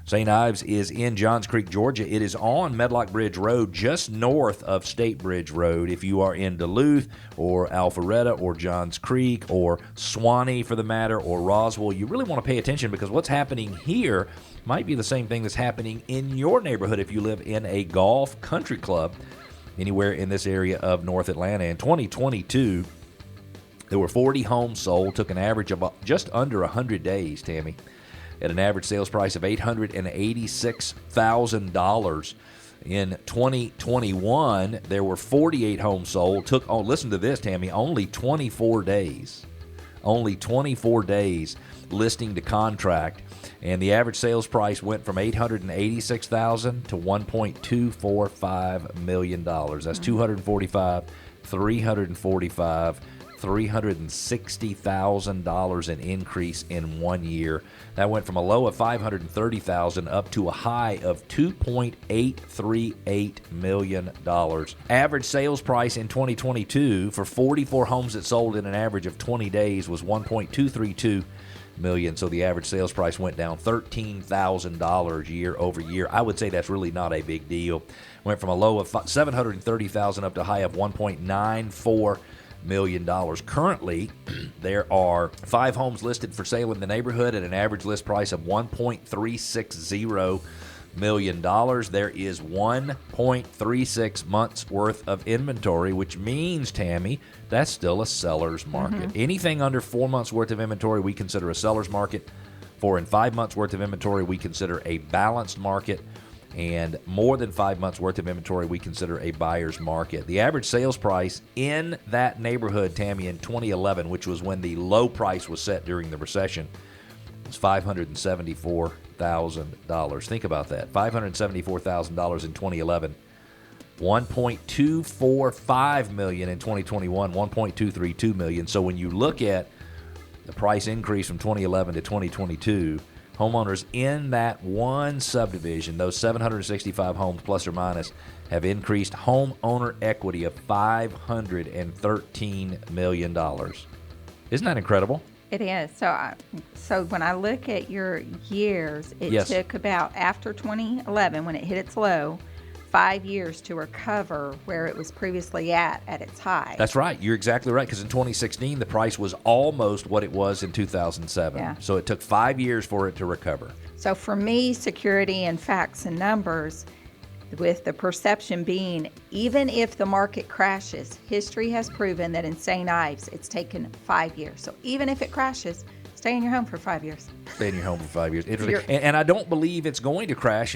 St. Ives is in Johns Creek, Georgia. It is on Medlock Bridge Road, just north of State Bridge Road. If you are in Duluth or Alpharetta or Johns Creek or Swanee, for the matter, or Roswell, you really want to pay attention, because what's happening here might be the same thing that's happening in your neighborhood if you live in a golf country club anywhere in this area of North Atlanta. In 2022, there were 40 homes sold, took an average of just under 100 days, Tammy, at an average sales price of $886,000. In 2021, there were 48 homes sold. Took, oh, listen to this, Tammy, only 24 days. Only 24 days listing to contract. And the average sales price went from $886,000 to $1.245 million. That's $245, $345, $360,000 in increase in 1 year. That went from a low of $530,000 up to a high of $2.838 million. Average sales price in 2022 for 44 homes that sold in an average of 20 days was $1.232 million. So the average sales price went down $13,000 year over year. I would say that's really not a big deal. Went from a low of $730,000 up to a high of $1.94 million. Currently, there are 5 homes listed for sale in the neighborhood at an average list price of $1.360 million. There is 1.36 months worth of inventory, which means, Tammy, that's still a seller's market. Anything under 4 months worth of inventory, we consider a seller's market. 4 and 5 months worth of inventory, we consider a balanced market. And more than 5 months worth of inventory, we consider a buyer's market. The average sales price in that neighborhood, Tammy, in 2011, which was when the low price was set during the recession, was $574,000. Think about that. $574,000 in 2011. $1.245 million in 2021, $1.232 million. So when you look at the price increase from 2011 to 2022, homeowners in that one subdivision, those 765 homes plus or minus, have increased homeowner equity of $513 million. Isn't that incredible? It is. So when I look at your years, it Yes. took about, after 2011, when it hit its low, 5 years to recover where it was previously at its high. That's right. You're exactly right, because in 2016, the price was almost what it was in 2007. Yeah. So it took 5 years for it to recover. So for me, security and facts and numbers, with the perception being, even if the market crashes, history has proven that in St. Ives, it's taken 5 years. So even if it crashes, stay in your home for 5 years. Stay in your home for 5 years. Interesting. And I don't believe it's going to crash.